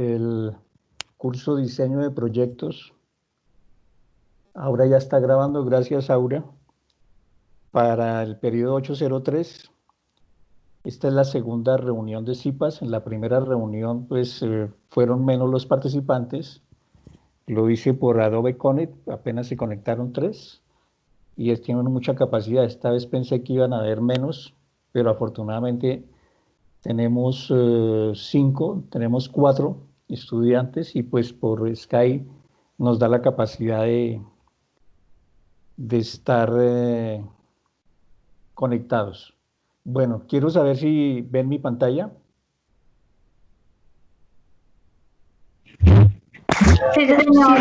del curso Diseño de Proyectos. Aura ya está grabando, gracias Aura, para el periodo 803. Esta es la segunda reunión de CIPAS. En la primera reunión pues fueron menos los participantes. Lo hice por Adobe Connect, apenas se conectaron 3 y tienen mucha capacidad. Esta vez pensé que iban a haber menos, pero afortunadamente tenemos 5, tenemos 4 estudiantes y pues por Skype nos da la capacidad de estar conectados. Bueno, quiero saber si ven mi pantalla. Sí, señor.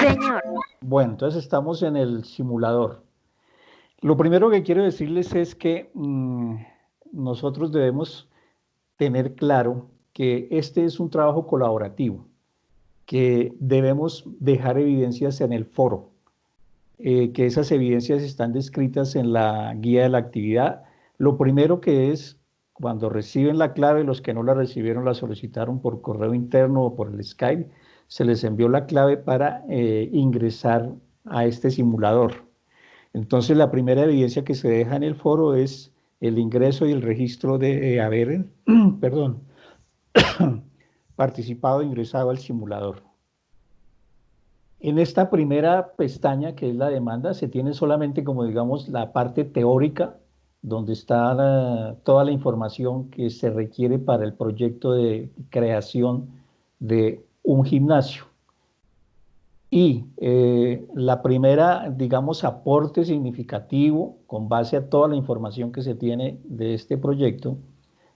Bueno, entonces estamos en el simulador. Lo primero que quiero decirles es que nosotros debemos tener claro que este es un trabajo colaborativo, que debemos dejar evidencias en el foro, que esas evidencias están descritas en la guía de la actividad. Lo primero que es, cuando reciben la clave, los que no la recibieron la solicitaron por correo interno o por el Skype, se les envió la clave para ingresar a este simulador. Entonces, la primera evidencia que se deja en el foro es el ingreso y el registro de haber, perdón, participado e ingresado al simulador. En esta primera pestaña, que es la demanda, se tiene solamente como digamos la parte teórica, donde está toda la información que se requiere para el proyecto de creación de un gimnasio. Y la primera, digamos, aporte significativo con base a toda la información que se tiene de este proyecto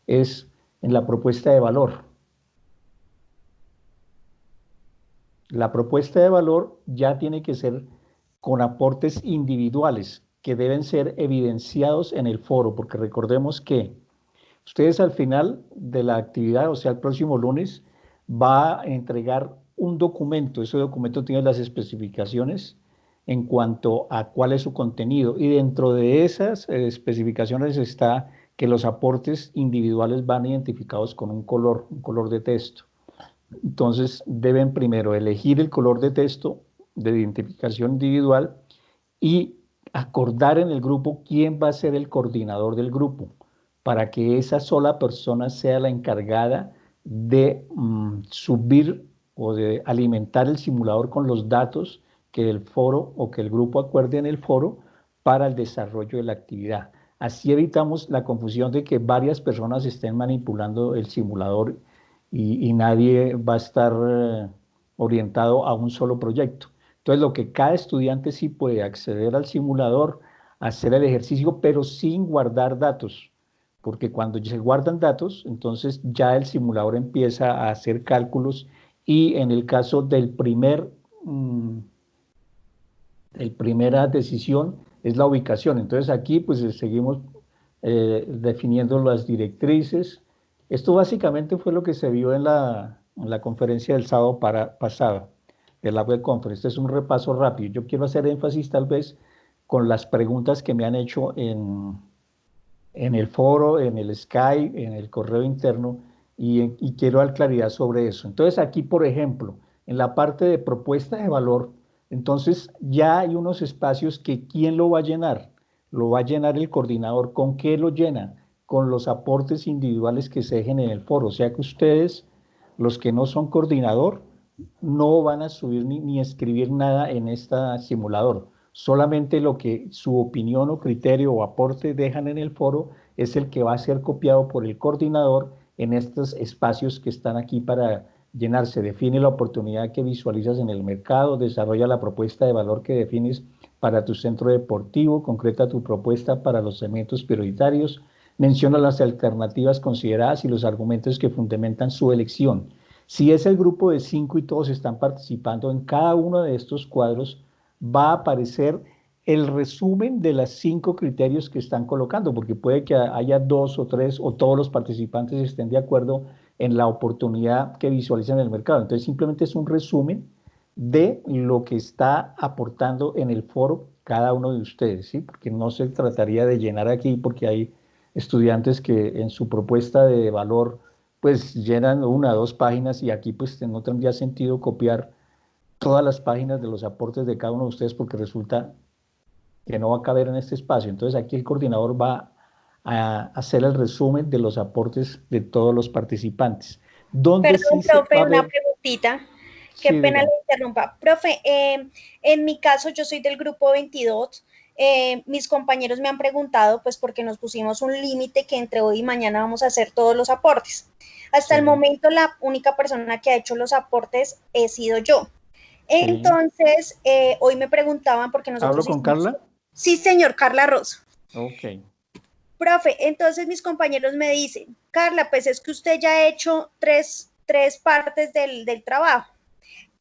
es en la propuesta de valor. La propuesta de valor ya tiene que ser con aportes individuales que deben ser evidenciados en el foro, porque recordemos que ustedes al final de la actividad, o sea, el próximo lunes, va a entregar un documento. Ese documento tiene las especificaciones en cuanto a cuál es su contenido, y dentro de esas especificaciones está que los aportes individuales van identificados con un color de texto. Entonces deben primero elegir el color de texto de identificación individual y acordar en el grupo quién va a ser el coordinador del grupo, para que esa sola persona sea la encargada de subir o de alimentar el simulador con los datos que el foro o que el grupo acuerde en el foro para el desarrollo de la actividad. Así evitamos la confusión de que varias personas estén manipulando el simulador y nadie va a estar orientado a un solo proyecto. Entonces, lo que cada estudiante sí puede acceder al simulador, hacer el ejercicio, pero sin guardar datos, porque cuando se guardan datos, entonces ya el simulador empieza a hacer cálculos y en el caso del primera decisión es la ubicación. Entonces aquí pues seguimos definiendo las directrices. Esto básicamente fue lo que se vio en la conferencia del sábado pasado, de la web conference. Este es un repaso rápido. Yo quiero hacer énfasis tal vez con las preguntas que me han hecho en el foro, en el Skype, en el correo interno, y quiero dar claridad sobre eso. Entonces aquí, por ejemplo, en la parte de propuesta de valor, entonces ya hay unos espacios que ¿quién lo va a llenar? Lo va a llenar el coordinador. ¿Con qué lo llena? Con los aportes individuales que se dejen en el foro. O sea que ustedes, los que no son coordinador, no van a subir ni escribir nada en este simulador. Solamente lo que su opinión o criterio o aporte dejan en el foro es el que va a ser copiado por el coordinador en estos espacios que están aquí para llenarse. Define la oportunidad que visualizas en el mercado, desarrolla la propuesta de valor que defines para tu centro deportivo, concreta tu propuesta para los segmentos prioritarios, menciona las alternativas consideradas y los argumentos que fundamentan su elección. Si es el grupo de 5 y todos están participando, en cada uno de estos cuadros va a aparecer el resumen de los 5 criterios que están colocando, porque puede que haya 2 o 3 o todos los participantes estén de acuerdo en la oportunidad que visualizan en el mercado. Entonces simplemente es un resumen de lo que está aportando en el foro cada uno de ustedes, ¿sí? Porque no se trataría de llenar aquí, porque hay estudiantes que en su propuesta de valor pues llenan una o dos páginas y aquí pues no tendría sentido copiar todas las páginas de los aportes de cada uno de ustedes porque resulta que no va a caber en este espacio. Entonces aquí el coordinador va a hacer el resumen de los aportes de todos los participantes, donde Perdón, sí se va profe, a una ver, preguntita. Qué sí, pena le dígame. interrumpa. Profe, en mi caso yo soy del grupo 22. Mis compañeros me han preguntado, pues porque nos pusimos un límite que entre hoy y mañana vamos a hacer todos los aportes. Hasta el Sí, momento la única persona que ha hecho los aportes he sido yo. sí. Entonces, hoy me preguntaban porque ¿Hablo nosotros con hicimos... Carla? Sí, señor, Carla Rosso. Ok. Profe, entonces mis compañeros me dicen, Carla, pues es que usted ya ha hecho tres partes del trabajo,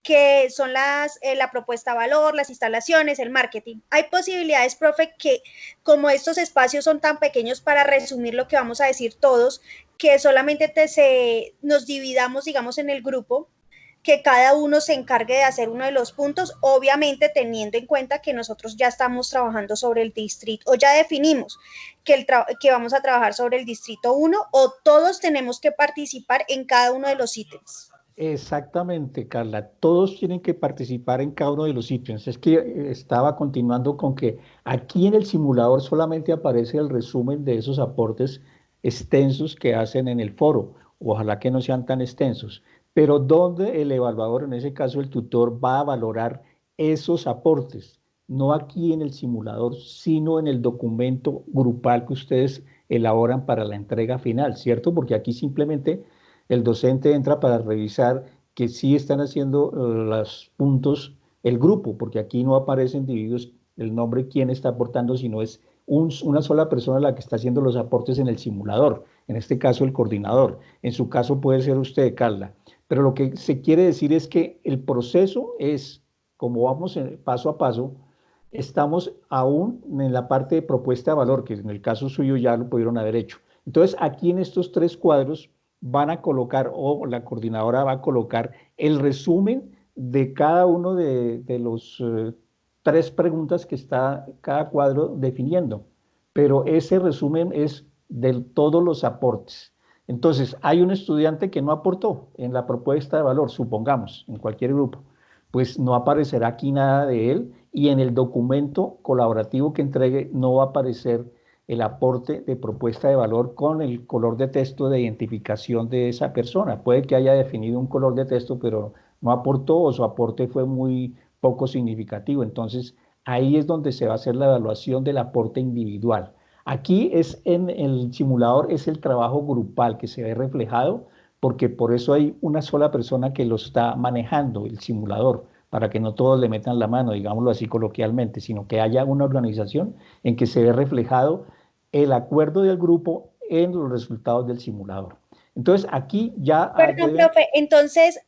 que son la propuesta de valor, las instalaciones, el marketing. Hay posibilidades, profe, que como estos espacios son tan pequeños para resumir lo que vamos a decir todos, que solamente nos dividamos, digamos, en el grupo, que cada uno se encargue de hacer uno de los puntos, obviamente teniendo en cuenta que nosotros ya estamos trabajando sobre el distrito, o ya definimos que vamos a trabajar sobre el distrito 1, o todos tenemos que participar en cada uno de los ítems. Exactamente, Carla. Todos tienen que participar en cada uno de los ítems. Es que estaba continuando con que aquí en el simulador solamente aparece el resumen de esos aportes extensos que hacen en el foro. Ojalá que no sean tan extensos. Pero donde el evaluador, en ese caso el tutor, va a valorar esos aportes. No aquí en el simulador, sino en el documento grupal que ustedes elaboran para la entrega final, ¿cierto? Porque aquí simplemente el docente entra para revisar que sí están haciendo los puntos el grupo, porque aquí no aparece individuos el nombre quién está aportando, sino es una sola persona la que está haciendo los aportes en el simulador, en este caso el coordinador. En su caso puede ser usted, Carla. Pero lo que se quiere decir es que el proceso es, como vamos paso a paso, estamos aún en la parte de propuesta de valor, que en el caso suyo ya lo pudieron haber hecho. Entonces, aquí en estos tres cuadros van a colocar, o la coordinadora va a colocar el resumen de cada uno de los tres preguntas que está cada cuadro definiendo. Pero ese resumen es de todos los aportes. Entonces, hay un estudiante que no aportó en la propuesta de valor, supongamos, en cualquier grupo, pues no aparecerá aquí nada de él y en el documento colaborativo que entregue no va a aparecer el aporte de propuesta de valor con el color de texto de identificación de esa persona. Puede que haya definido un color de texto, pero no aportó o su aporte fue muy poco significativo. Entonces, ahí es donde se va a hacer la evaluación del aporte individual. Aquí es en el simulador, es el trabajo grupal que se ve reflejado, porque por eso hay una sola persona que lo está manejando, el simulador, para que no todos le metan la mano, digámoslo así coloquialmente, sino que haya una organización en que se ve reflejado el acuerdo del grupo en los resultados del simulador. Entonces, aquí ya Perdón, pueden... profe, entonces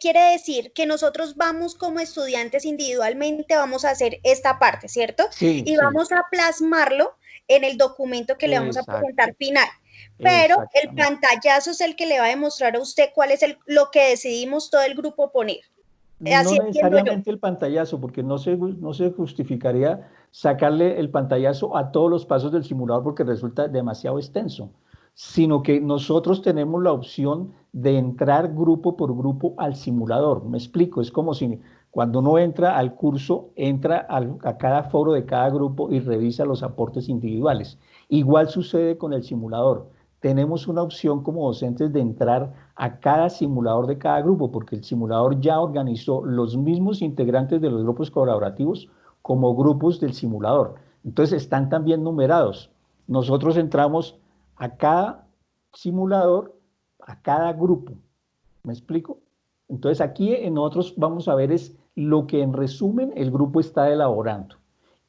quiere decir que nosotros vamos como estudiantes individualmente, vamos a hacer esta parte, ¿cierto? Sí, Y sí, vamos a plasmarlo en el documento que le vamos a exacto, presentar final. Pero el exactamente. pantallazo es el que le va a demostrar a usted cuál es lo que decidimos todo el grupo poner. No Así entiendo yo. necesariamente el pantallazo, porque no se justificaría sacarle el pantallazo a todos los pasos del simulador porque resulta demasiado extenso, sino que nosotros tenemos la opción de entrar grupo por grupo al simulador. Me explico, es como si cuando uno entra al curso, entra a cada foro de cada grupo y revisa los aportes individuales. Igual sucede con el simulador. Tenemos una opción como docentes de entrar a cada simulador de cada grupo, porque el simulador ya organizó los mismos integrantes de los grupos colaborativos como grupos del simulador. Entonces están también numerados. Nosotros entramos a cada simulador, a cada grupo. ¿Me explico? Entonces aquí en nosotros vamos a ver es lo que en resumen el grupo está elaborando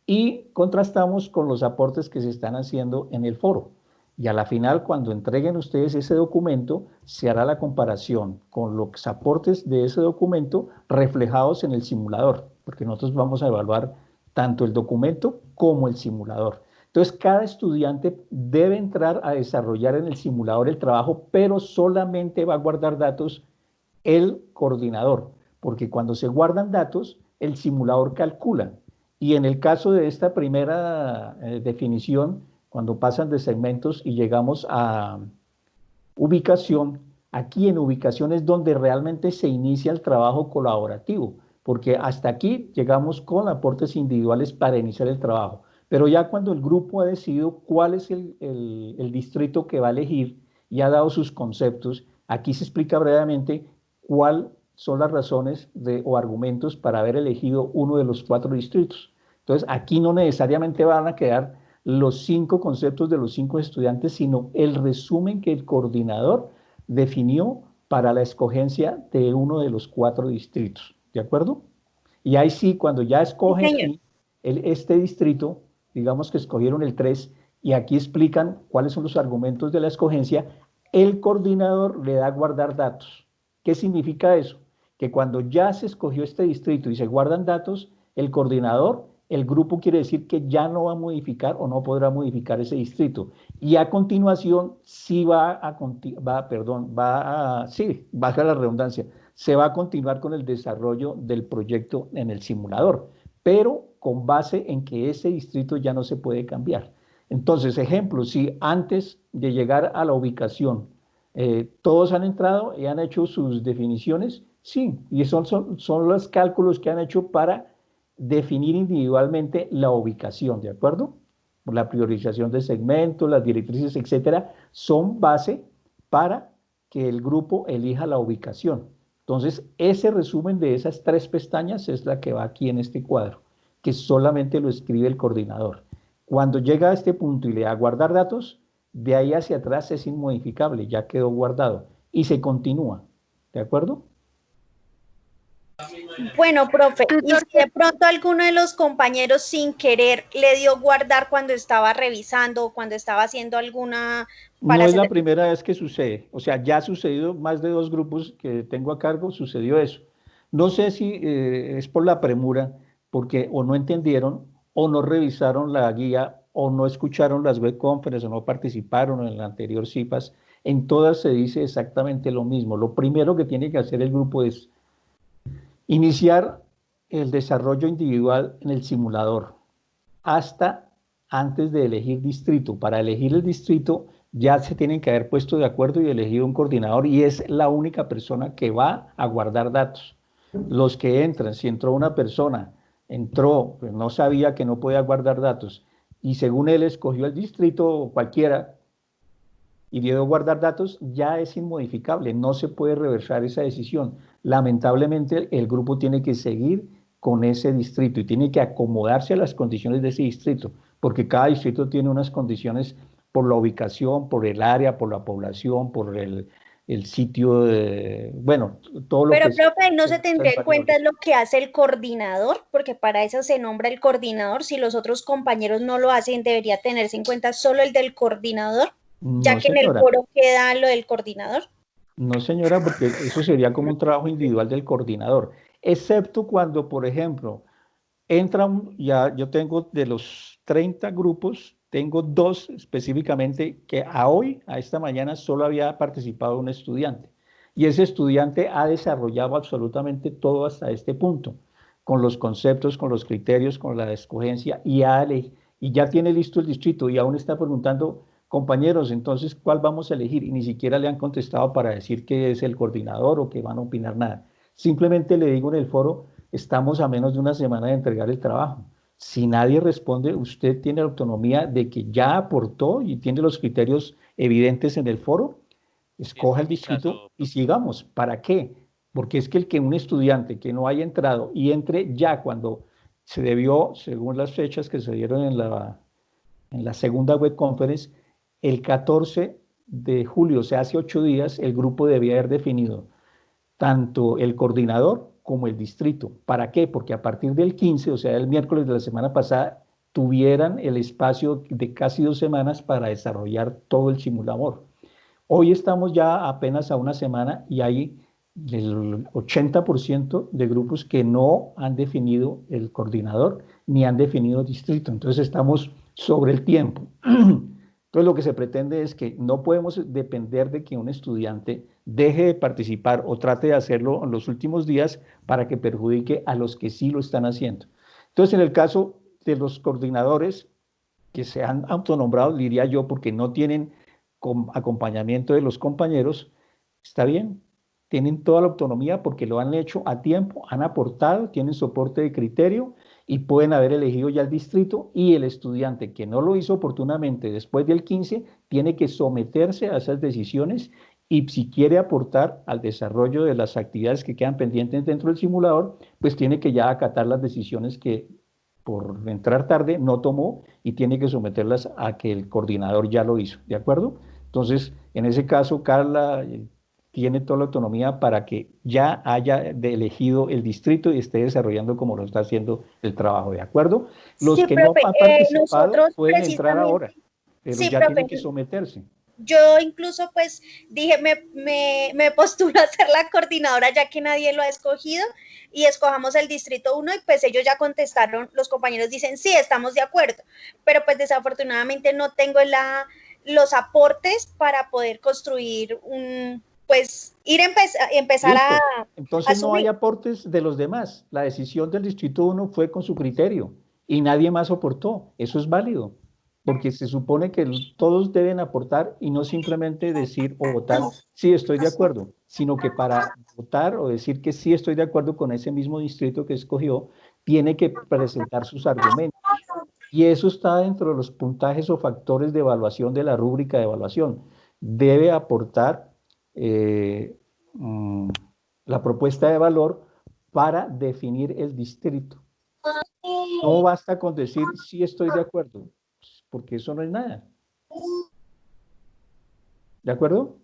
y contrastamos con los aportes que se están haciendo en el foro. Y a la final, cuando entreguen ustedes ese documento, se hará la comparación con los aportes de ese documento reflejados en el simulador, porque nosotros vamos a evaluar tanto el documento como el simulador. Entonces, cada estudiante debe entrar a desarrollar en el simulador el trabajo, pero solamente va a guardar datos el coordinador, porque cuando se guardan datos, el simulador calcula. Y en el caso de esta primera definición, cuando pasan de segmentos y llegamos a ubicación, Aquí en ubicación es donde realmente se inicia el trabajo colaborativo, porque hasta aquí llegamos con aportes individuales para iniciar el trabajo. Pero ya cuando el grupo ha decidido cuál es el distrito que va a elegir y ha dado sus conceptos, aquí se explica brevemente cuáles son las razones o argumentos para haber elegido uno de los 4 distritos. Entonces, aquí no necesariamente van a quedar los 5 conceptos de los 5 estudiantes, sino el resumen que el coordinador definió para la escogencia de uno de los 4 distritos, ¿de acuerdo? Y ahí sí, cuando ya Sí, escogen señor. este distrito, digamos que escogieron el 3, y aquí explican cuáles son los argumentos de la escogencia, el coordinador le da a guardar datos. ¿Qué significa eso? Que cuando ya se escogió este distrito y se guardan datos, el coordinador, el grupo quiere decir que ya no va a modificar o no podrá modificar ese distrito. Y a continuación sí sí, baja la redundancia, se va a continuar con el desarrollo del proyecto en el simulador, pero con base en que ese distrito ya no se puede cambiar. Entonces, ejemplo, si antes de llegar a la ubicación todos han entrado y han hecho sus definiciones, sí, y son los cálculos que han hecho para definir individualmente la ubicación, ¿de acuerdo? La priorización de segmentos, las directrices, etcétera, son base para que el grupo elija la ubicación. Entonces, ese resumen de esas 3 pestañas es la que va aquí en este cuadro, que solamente lo escribe el coordinador. Cuando llega a este punto y le da guardar datos, de ahí hacia atrás es inmodificable, ya quedó guardado y se continúa, ¿de acuerdo? Bueno, profe, y Tutor, si de pronto alguno de los compañeros sin querer le dio guardar cuando estaba revisando o cuando estaba haciendo alguna para No es hacer. la primera vez que sucede, o sea, ya ha sucedido más de 2 grupos que tengo a cargo, sucedió eso. No sé si es por la premura, porque o no entendieron, o no revisaron la guía, o no escucharon las web conferences, o no participaron en la anterior CIPAS. En todas se dice exactamente lo mismo. Lo primero que tiene que hacer el grupo es iniciar el desarrollo individual en el simulador hasta antes de elegir distrito. Para elegir el distrito ya se tienen que haber puesto de acuerdo y elegido un coordinador y es la única persona que va a guardar datos. Los que entran, si entró una persona, entró, pues no sabía que no podía guardar datos y según él escogió el distrito cualquiera y dio guardar datos, ya es inmodificable, no se puede reversar esa decisión. Lamentablemente el grupo tiene que seguir con ese distrito y tiene que acomodarse a las condiciones de ese distrito, porque cada distrito tiene unas condiciones por la ubicación, por el área, por la población, por el sitio, bueno, todo lo que Pero, es profe, no se esas tendría en cuenta variables. lo que hace el coordinador, porque para eso se nombra el coordinador. Si los otros compañeros no lo hacen, debería tenerse en cuenta solo el del coordinador, ya No, que en el señora. foro queda lo del coordinador. No, señora, porque eso sería como un trabajo individual del coordinador, excepto cuando, por ejemplo, ya yo tengo de los 30 grupos, tengo 2 específicamente que a hoy, a esta mañana, solo había participado un estudiante. Y ese estudiante ha desarrollado absolutamente todo hasta este punto, con los conceptos, con los criterios, con la escogencia, y ya tiene listo el distrito y aún está preguntando, compañeros, entonces, ¿cuál vamos a elegir? Y ni siquiera le han contestado para decir que es el coordinador o que van a opinar nada. Simplemente le digo en el foro, estamos a menos de una semana de entregar el trabajo. Si nadie responde, usted tiene la autonomía de que ya aportó y tiene los criterios evidentes en el foro, escoja el distrito y sigamos. ¿Para qué? Porque es que un estudiante que no haya entrado y entre ya cuando se debió, según las fechas que se dieron en la segunda web conference, el 14 de julio, o sea, hace 8 días, el grupo debía haber definido tanto el coordinador como el distrito. ¿Para qué? Porque a partir del 15, o sea, el miércoles de la semana pasada, tuvieran el espacio de casi 2 semanas para desarrollar todo el simulador. Hoy estamos ya apenas a una semana y hay el 80% de grupos que no han definido el coordinador ni han definido distrito. Entonces estamos sobre el tiempo. Entonces lo que se pretende es que no podemos depender de que un estudiante deje de participar o trate de hacerlo en los últimos días para que perjudique a los que sí lo están haciendo. Entonces en el caso de los coordinadores que se han autonombrado, diría yo, porque no tienen acompañamiento de los compañeros, ¿Está bien? Tienen toda la autonomía porque lo han hecho a tiempo, han aportado, tienen soporte de criterio y pueden haber elegido ya el distrito, y el estudiante que no lo hizo oportunamente después del 15 tiene que someterse a esas decisiones, y si quiere aportar al desarrollo de las actividades que quedan pendientes dentro del simulador, pues tiene que ya acatar las decisiones que por entrar tarde no tomó, y tiene que someterlas a que el coordinador ya lo hizo, ¿de acuerdo? Entonces, en ese caso, Carla tiene toda la autonomía para que ya haya elegido el distrito y esté desarrollando como lo está haciendo el trabajo, ¿de acuerdo? Los Sí, que no profe, han participado nosotros pueden entrar ahora, precisamente, pero sí, ya profe, tienen que someterse. yo incluso pues dije, me postulo a ser la coordinadora ya que nadie lo ha escogido, y escojamos el distrito 1 y pues ellos ya contestaron, los compañeros dicen, sí, estamos de acuerdo, pero pues desafortunadamente no tengo los aportes para poder construir pues empezar Listo. a Entonces no hay subir. aportes de los demás. La decisión del Distrito 1 fue con su criterio y nadie más aportó. Eso es válido, porque se supone que todos deben aportar y no simplemente decir o votar sí estoy de acuerdo, sino que para votar o decir que sí estoy de acuerdo con ese mismo distrito que escogió, tiene que presentar sus argumentos. Y eso está dentro de los puntajes o factores de evaluación de la rúbrica de evaluación. Debe aportar eh, mm, la propuesta de valor para definir el distrito. No basta con decir sí estoy de acuerdo, porque eso no es nada. ¿De acuerdo?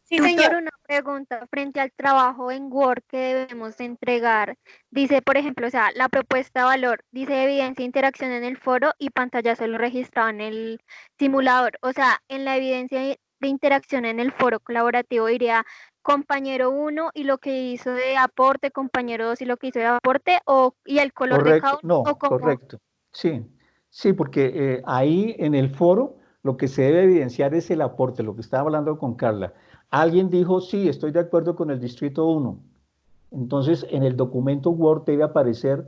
Sí, Tutor, señor. una pregunta frente al trabajo en Word que debemos entregar. Dice, por ejemplo, o sea, la propuesta de valor, dice evidencia e interacción en el foro y pantallazo lo registrado en el simulador. O sea, en la evidencia de interacción en el foro colaborativo diría compañero 1 y lo que hizo de aporte, compañero 2 y lo que hizo de aporte, y el color de cada Correcto, uno, o no, como... correcto. Sí, sí, porque ahí en el foro lo que se debe evidenciar es el aporte, lo que estaba hablando con Carla. Alguien dijo, sí, estoy de acuerdo con el distrito 1. Entonces, en el documento Word debe aparecer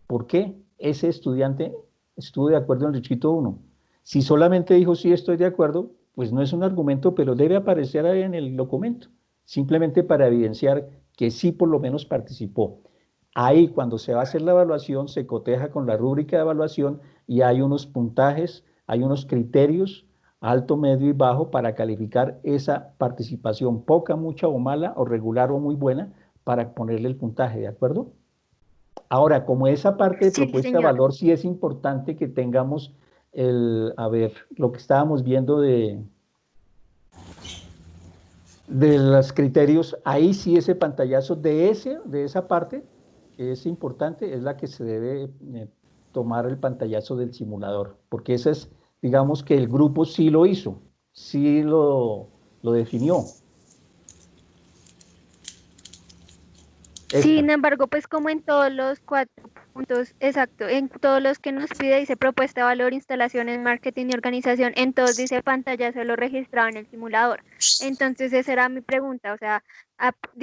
por qué ese estudiante estuvo de acuerdo en el distrito 1. Si solamente dijo, sí, estoy de acuerdo, pues no es un argumento, pero debe aparecer ahí en el documento, simplemente para evidenciar que sí por lo menos participó. Ahí, cuando se va a hacer la evaluación, se coteja con la rúbrica de evaluación y hay unos puntajes, hay unos criterios, alto, medio y bajo, para calificar esa participación, poca, mucha o mala, o regular o muy buena, para ponerle el puntaje, ¿de acuerdo? Ahora, como esa parte de Sí, propuesta de señor. valor, sí es importante que tengamos a ver, lo que estábamos viendo de los criterios, ahí sí ese pantallazo de esa parte, que es importante, es la que se debe tomar el pantallazo del simulador, porque esa es, digamos que el grupo sí lo hizo, sí lo definió. Sin Esta. embargo, pues como en todos los 4 puntos, exacto, en todos los que nos pide dice propuesta de valor, instalaciones, marketing y organización, en todos dice pantallazo lo registrado en el simulador. Entonces esa era mi pregunta, o sea,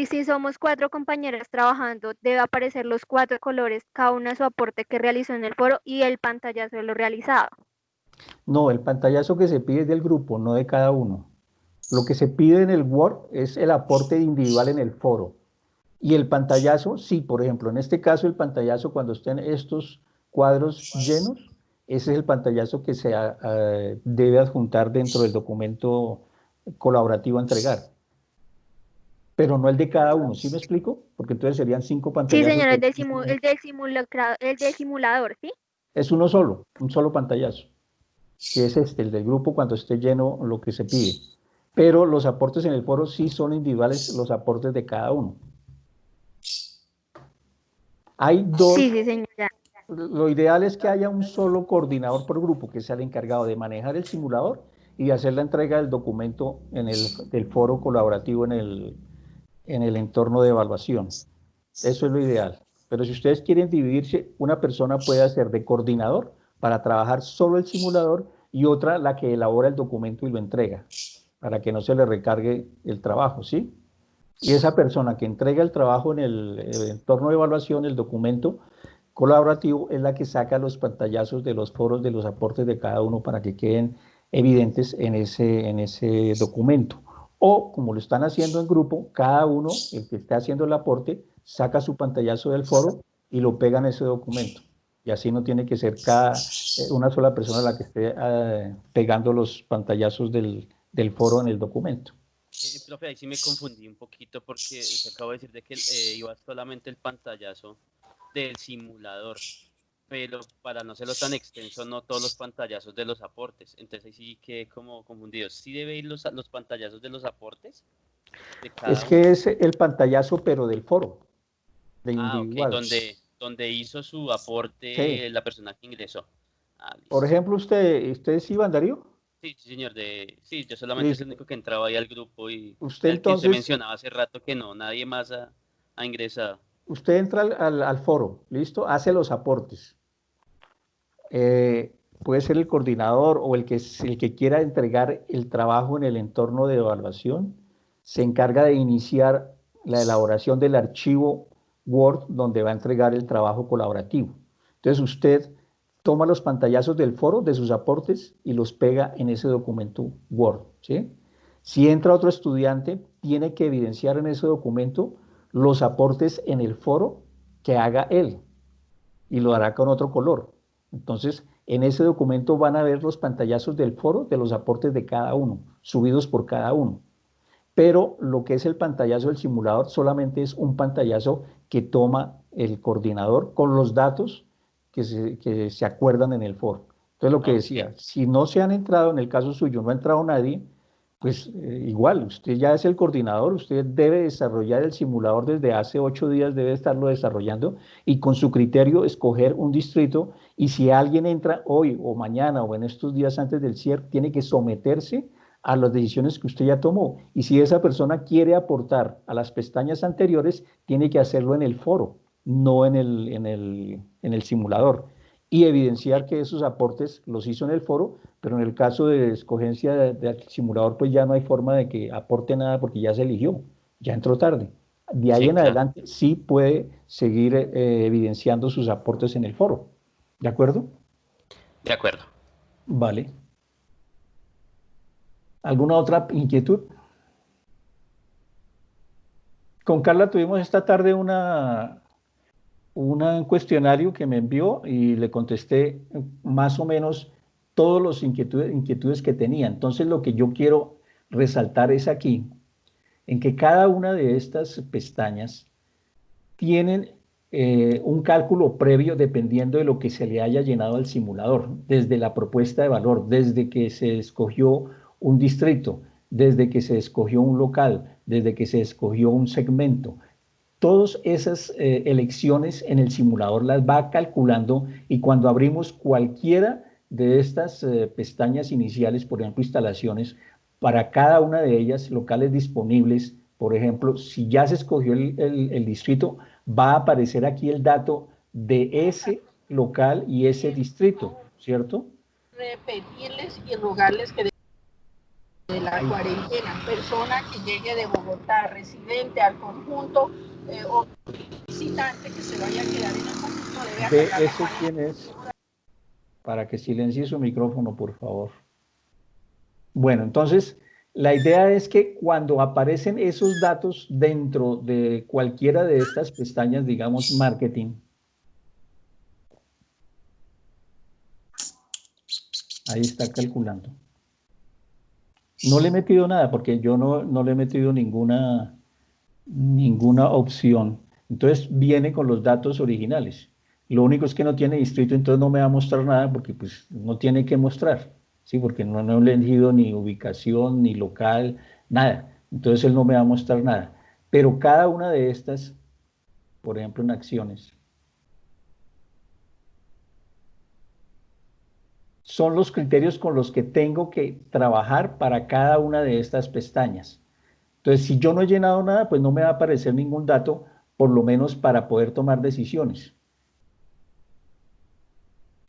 si somos 4 compañeras trabajando, debe aparecer los 4 colores, cada una su aporte que realizó en el foro y el pantallazo de lo realizado. No, el pantallazo que se pide es del grupo, no de cada uno. Lo que se pide en el Word es el aporte individual en el foro. Y el pantallazo, sí, por ejemplo, en este caso el pantallazo cuando estén estos cuadros llenos, ese es el pantallazo que se debe adjuntar dentro del documento colaborativo a entregar, pero no el de cada uno, ¿sí me explico? Porque entonces serían 5 Sí, pantallazos, señora, pero el del simulador, ¿sí? es uno solo, un solo pantallazo, que es este, el del grupo cuando esté lleno lo que se pide. Pero los aportes en el foro sí son individuales, los aportes de cada uno. Hay Sí, dos. sí, señora. Lo ideal es que haya un solo coordinador por grupo que sea el encargado de manejar el simulador y de hacer la entrega del documento del foro colaborativo en el entorno de evaluación. Eso es lo ideal. Pero si ustedes quieren dividirse, una persona puede hacer de coordinador para trabajar solo el simulador y otra la que elabora el documento y lo entrega, para que no se le recargue el trabajo, ¿sí? Y esa persona que entrega el trabajo en el entorno de evaluación, el documento colaborativo, es la que saca los pantallazos de los foros, de los aportes de cada uno para que queden evidentes en ese documento. O, como lo están haciendo en grupo, cada uno, el que esté haciendo el aporte, saca su pantallazo del foro y lo pega en ese documento. Y así no tiene que ser una sola persona la que esté pegando los pantallazos del foro en el documento. Profe, ahí sí me confundí un poquito porque se acabo de decir de que iba solamente el pantallazo del simulador, pero para no hacerlo tan extenso, no todos los pantallazos de los aportes. Entonces ahí sí quedé como confundido. ¿Sí debe ir los pantallazos de los aportes? De cada es que es el pantallazo, pero del foro, de individual. Okay. Donde hizo su aporte sí. La persona que ingresó. Por ejemplo, ¿usted es Iván Darío? Sí, señor. Sí, yo solamente es el único que entraba ahí al grupo y usted el entonces, que usted mencionaba hace rato que no, nadie más ha ingresado. Usted entra al foro, ¿listo? Hace los aportes. Puede ser el coordinador o el que quiera entregar el trabajo en el entorno de evaluación. Se encarga de iniciar la elaboración del archivo Word donde va a entregar el trabajo colaborativo. Entonces usted toma los pantallazos del foro, de sus aportes, y los pega en ese documento Word, ¿sí? Si entra otro estudiante, tiene que evidenciar en ese documento los aportes en el foro que haga él, y lo hará con otro color. Entonces, en ese documento van a ver los pantallazos del foro de los aportes de cada uno, subidos por cada uno. Pero lo que es el pantallazo del simulador solamente es un pantallazo que toma el coordinador con los datos que se acuerdan en el foro. Entonces, lo que decía, si no se han entrado, en el caso suyo, no ha entrado nadie, pues igual, usted ya es el coordinador, usted debe desarrollar el simulador desde hace 8 días, debe estarlo desarrollando y con su criterio escoger un distrito, y si alguien entra hoy o mañana o en estos días antes del cierre, tiene que someterse a las decisiones que usted ya tomó, y si esa persona quiere aportar a las pestañas anteriores, tiene que hacerlo en el foro, no en el simulador, y evidenciar que esos aportes los hizo en el foro, pero en el caso de escogencia del simulador, pues ya no hay forma de que aporte nada porque ya se eligió, ya entró tarde. De ahí en adelante sí puede seguir evidenciando sus aportes en el foro. ¿De acuerdo? De acuerdo. Vale. ¿Alguna otra inquietud? Con Carla tuvimos esta tarde un cuestionario que me envió y le contesté más o menos todas las inquietudes que tenía. Entonces, lo que yo quiero resaltar es aquí, en que cada una de estas pestañas tienen un cálculo previo dependiendo de lo que se le haya llenado al simulador, desde la propuesta de valor, desde que se escogió un distrito, desde que se escogió un local, desde que se escogió un segmento. Todas esas elecciones en el simulador las va calculando, y cuando abrimos cualquiera de estas pestañas iniciales, por ejemplo, instalaciones, para cada una de ellas, locales disponibles, por ejemplo, si ya se escogió el distrito, va a aparecer aquí el dato de ese local y ese distrito, ¿cierto? Repetirles y rogarles que de la cuarentena, persona que llegue de Bogotá, residente al conjunto o visitante que se vaya a quedar en el conjunto, debe acatar la cuarentena. ¿Quién es? Para que silencie su micrófono, por favor. Bueno, entonces, la idea es que cuando aparecen esos datos dentro de cualquiera de estas pestañas, digamos, marketing, ahí está calculando. No le he metido nada porque yo no le he metido ninguna opción. Entonces viene con los datos originales. Lo único es que no tiene distrito, entonces no me va a mostrar nada porque pues no tiene que mostrar, ¿sí? Porque no he elegido ni ubicación, ni local, nada. Entonces él no me va a mostrar nada. Pero cada una de estas, por ejemplo en acciones, son los criterios con los que tengo que trabajar para cada una de estas pestañas. Entonces, si yo no he llenado nada, pues no me va a aparecer ningún dato, por lo menos para poder tomar decisiones.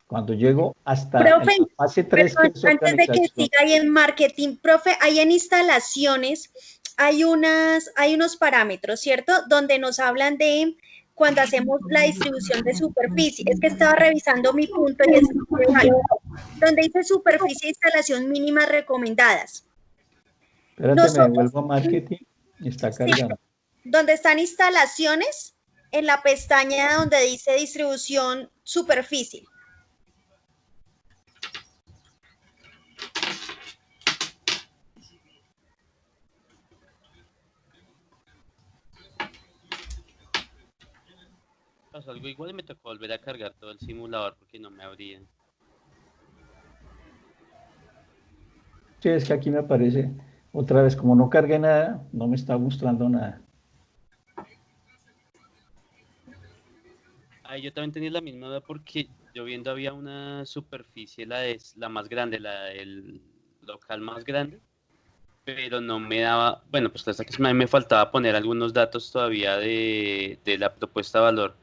Cuando llego hasta profe, la fase 3, que es antes de que siga ahí en marketing, profe, ahí en instalaciones hay unos parámetros, ¿cierto? Donde nos hablan de cuando hacemos la distribución de superficie. Es que estaba revisando mi punto y es donde dice superficie de instalación mínimas recomendadas. Espérate, me Nosotros, devuelvo a marketing. Está sí, cargando. donde están instalaciones, en la pestaña donde dice distribución superficie. Pasó algo igual y me tocó volver a cargar todo el simulador porque no me abría. Sí, es que aquí me aparece otra vez, como no cargué nada, no me está mostrando nada. Ah, yo también tenía la misma duda porque yo viendo había una superficie, la más grande, la del local más grande, pero no me daba, bueno, pues hasta que me faltaba poner algunos datos todavía de la propuesta de valor,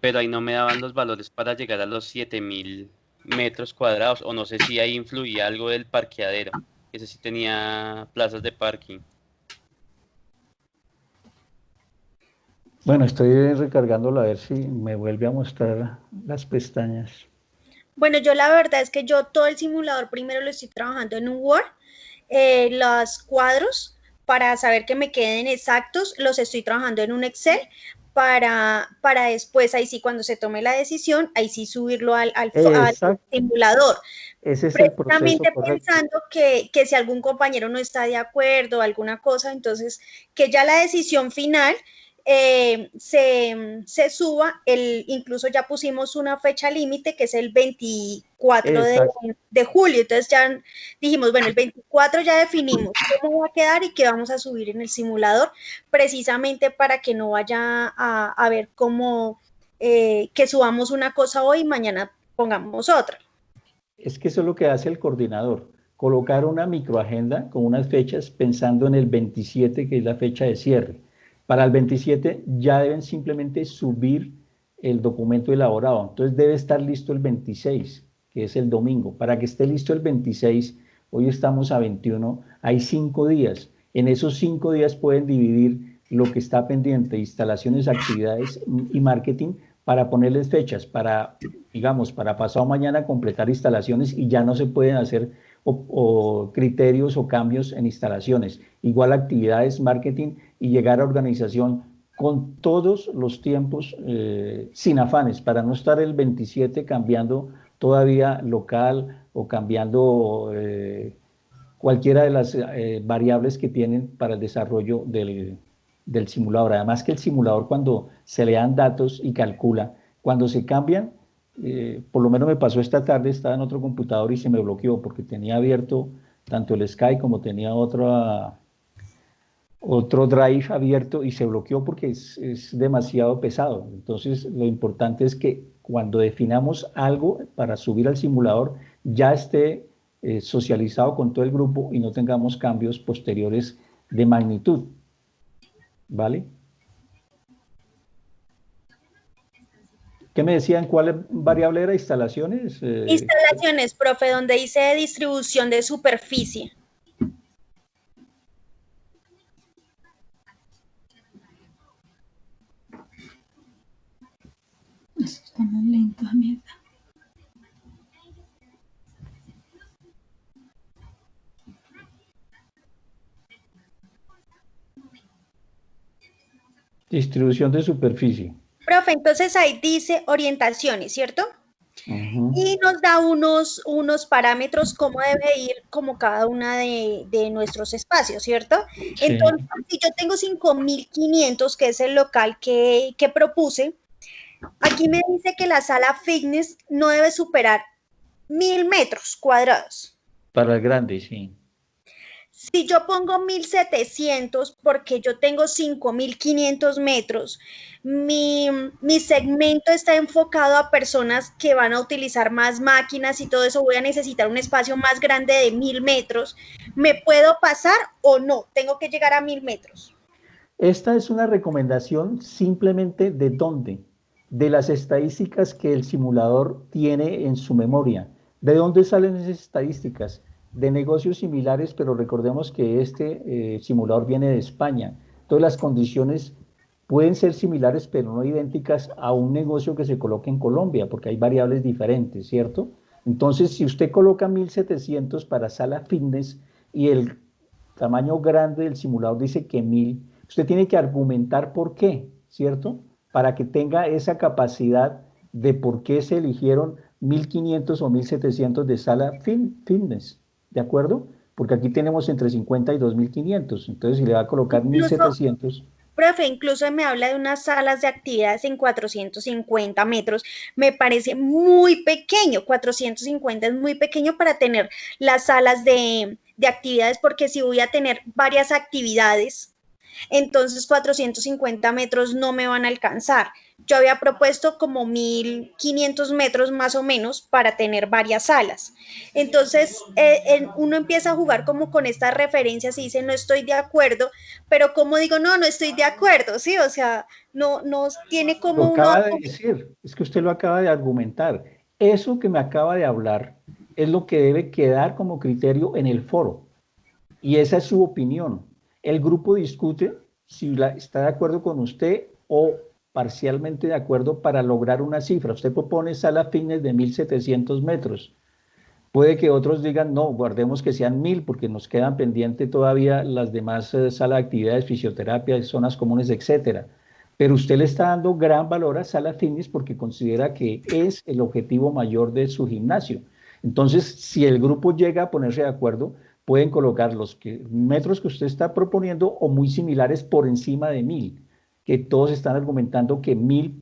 pero ahí no me daban los valores para llegar a los 7000 metros cuadrados, o no sé si ahí influía algo del parqueadero, ese sí tenía plazas de parking. Bueno, estoy recargándolo a ver si me vuelve a mostrar las pestañas. Bueno, yo la verdad es que yo todo el simulador primero lo estoy trabajando en un Word, los cuadros para saber que me queden exactos, los estoy trabajando en un Excel para después, ahí sí, cuando se tome la decisión, ahí sí subirlo al Exacto, simulador. ese es el proceso Precisamente correcto. pensando que si algún compañero no está de acuerdo, alguna cosa, entonces que ya la decisión final se suba, incluso ya pusimos una fecha límite que es el 24 Exacto. de julio, entonces ya dijimos, bueno, el 24 ya definimos cómo va a quedar y qué vamos a subir en el simulador, precisamente para que no vaya a ver cómo que subamos una cosa hoy y mañana pongamos otra. Es que eso es lo que hace el coordinador, colocar una microagenda con unas fechas pensando en el 27, que es la fecha de cierre. Para el 27 ya deben simplemente subir el documento elaborado, entonces debe estar listo el 26, que es el domingo. Para que esté listo el 26, hoy estamos a 21, hay 5 días. En esos 5 días pueden dividir lo que está pendiente, instalaciones, actividades y marketing, para ponerles fechas, para, digamos, para pasado mañana completar instalaciones y ya no se pueden hacer o criterios o cambios en instalaciones. Igual actividades, marketing y llegar a organización con todos los tiempos sin afanes, para no estar el 27 cambiando todavía local o cambiando cualquiera de las variables que tienen para el desarrollo del simulador. Además que el simulador, cuando se le dan datos y calcula, cuando se cambian, por lo menos me pasó esta tarde, estaba en otro computador y se me bloqueó porque tenía abierto tanto el Skype como tenía otro drive abierto y se bloqueó porque es demasiado pesado. Entonces, lo importante es que cuando definamos algo para subir al simulador, ya esté socializado con todo el grupo y no tengamos cambios posteriores de magnitud. ¿Vale? ¿Qué me decían? ¿Cuál variable era? ¿Instalaciones? Instalaciones, profe, donde dice distribución de superficie. Está más lento, amiga. Distribución de superficie. Profe, entonces ahí dice orientaciones, ¿cierto? Y nos da unos parámetros cómo debe ir como cada una de nuestros espacios, ¿cierto? Sí. Entonces, si yo tengo 5.500, que es el local que propuse, aquí me dice que la sala fitness no debe superar 1.000 metros cuadrados. Para el grande, sí. Si yo pongo 1.700 porque yo tengo 5.500 metros, mi segmento está enfocado a personas que van a utilizar más máquinas y todo eso, voy a necesitar un espacio más grande de 1.000 metros. ¿Me puedo pasar o no? Tengo que llegar a 1.000 metros. Esta es una recomendación simplemente de dónde, de las estadísticas que el simulador tiene en su memoria. ¿De dónde salen esas estadísticas? De negocios similares, pero recordemos que este simulador viene de España. Entonces las condiciones pueden ser similares, pero no idénticas a un negocio que se coloque en Colombia, porque hay variables diferentes, ¿cierto? Entonces, si usted coloca 1.700 para sala fitness y el tamaño grande del simulador dice que 1000, usted tiene que argumentar por qué, ¿cierto? Para que tenga esa capacidad de por qué se eligieron 1500 o 1700 de sala fitness, ¿de acuerdo? Porque aquí tenemos entre 50 y 2500, entonces si le va a colocar Incluso, 1700. profe, incluso me habla de unas salas de actividades en 450 metros, me parece muy pequeño, 450 es muy pequeño para tener las salas de actividades, porque si voy a tener varias actividades, entonces 450 metros no me van a alcanzar. Yo había propuesto como 1500 metros más o menos para tener varias salas. Entonces, uno empieza a jugar como con estas referencias y dice, no estoy de acuerdo, pero como digo, no, no estoy de acuerdo, ¿sí? O sea, no tiene Lo como uno... acaba de decir, es que usted lo acaba de argumentar. Eso que me acaba de hablar es lo que debe quedar como criterio en el foro. Y esa es su opinión. El grupo discute si está de acuerdo con usted o parcialmente de acuerdo para lograr una cifra. Usted propone sala fitness de 1700 metros. Puede que otros digan, no, guardemos que sean 1000 porque nos quedan pendientes todavía las demás salas de actividades, fisioterapia, zonas comunes, etcétera. Pero usted le está dando gran valor a sala fitness porque considera que es el objetivo mayor de su gimnasio. Entonces, si el grupo llega a ponerse de acuerdo, pueden colocar los metros que usted está proponiendo o muy similares por encima de 1000, que todos están argumentando que 1000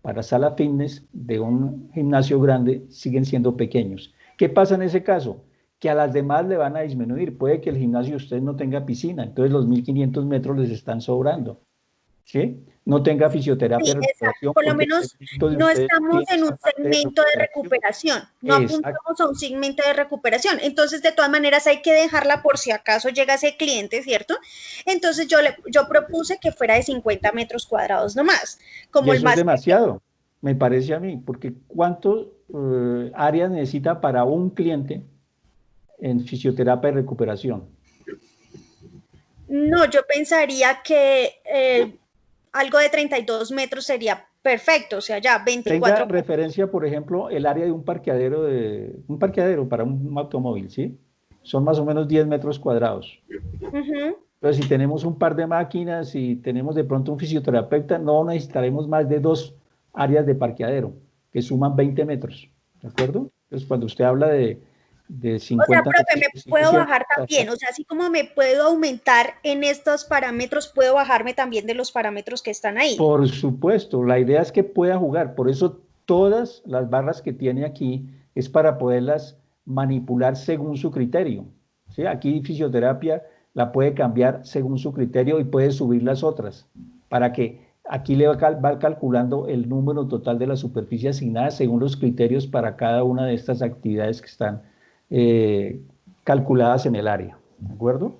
para sala fitness de un gimnasio grande siguen siendo pequeños. ¿Qué pasa en ese caso? Que a las demás le van a disminuir. Puede que el gimnasio de usted no tenga piscina, entonces los 1500 metros les están sobrando, ¿sí? No tenga fisioterapia Sí, de exacto. recuperación Por lo porque el menos segmento de no ustedes estamos tiene en un esa parte de segmento de recuperación. recuperación, no Exacto. apuntamos a un segmento de recuperación. Entonces, de todas maneras, hay que dejarla por si acaso llega ese cliente, ¿cierto? Entonces, yo propuse que fuera de 50 metros cuadrados nomás, Y como el eso es más pequeño. demasiado, me parece a mí, porque ¿cuántas áreas necesita para un cliente en fisioterapia y recuperación? No, yo pensaría que algo de 32 metros sería perfecto, o sea, ya Tenga 24. referencia, por ejemplo, el área de un parqueadero para un automóvil, ¿sí? Son más o menos 10 metros cuadrados. Ujú. Entonces, si tenemos un par de máquinas y tenemos de pronto un fisioterapeuta, no necesitaremos más de 2 áreas de parqueadero, que suman 20 metros, ¿de acuerdo? Entonces, cuando usted habla de O sea, 50 profe, metros, me pues sigue puedo siendo bajar también, o bastante. sea, así como me puedo aumentar en estos parámetros, puedo bajarme también de los parámetros que están ahí. Por supuesto, la idea es que pueda jugar, por eso todas las barras que tiene aquí es para poderlas manipular según su criterio. ¿Sí? Aquí fisioterapia la puede cambiar según su criterio y puede subir las otras, para que aquí va calculando el número total de la superficie asignada según los criterios para cada una de estas actividades que están eh, calculadas en el área. ¿De acuerdo?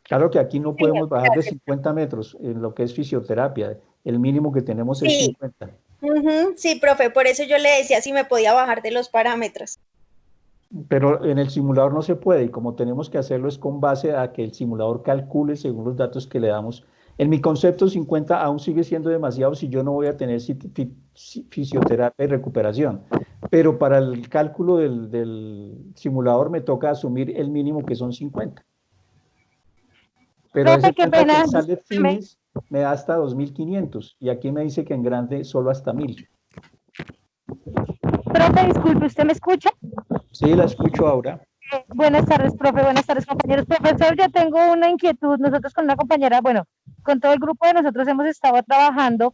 Claro que aquí no Señor, podemos bajar de gracias. 50 metros en lo que es fisioterapia. El mínimo que tenemos es Sí, 50. sí, profe, por eso yo le decía si me podía bajar de los parámetros. Pero en el simulador no se puede y como tenemos que hacerlo es con base a que el simulador calcule según los datos que le damos. En mi concepto 50 aún sigue siendo demasiado si yo no voy a tener fisioterapia y recuperación. Pero para el cálculo del simulador me toca asumir el mínimo que son 50. Pero Profe, ese qué cuenta que pena, en sale discúlpeme. fines me da hasta 2500 y aquí me dice que en grande solo hasta 1000. Profe, disculpe, ¿usted me escucha? Sí, la escucho ahora. Buenas tardes, profe, buenas tardes, compañeros. Profesor, yo tengo una inquietud. Nosotros con una compañera, bueno, con todo el grupo de nosotros hemos estado trabajando,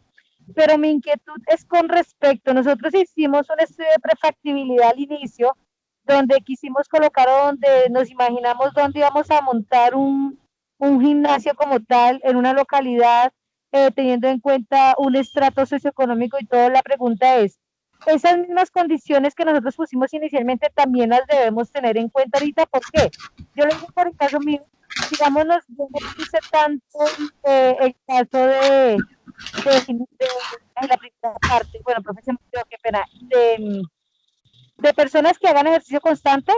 pero mi inquietud es con respecto, nosotros hicimos un estudio de prefactibilidad al inicio, donde quisimos colocar, donde nos imaginamos dónde íbamos a montar un gimnasio como tal en una localidad, teniendo en cuenta un estrato socioeconómico y todo. La pregunta es, esas mismas condiciones que nosotros pusimos inicialmente también las debemos tener en cuenta ahorita. ¿Por qué? Yo lo digo por el caso mío, digámonos, yo no puse tanto el caso de la primera parte, bueno, profesor, qué pena, de personas que hagan ejercicio constante,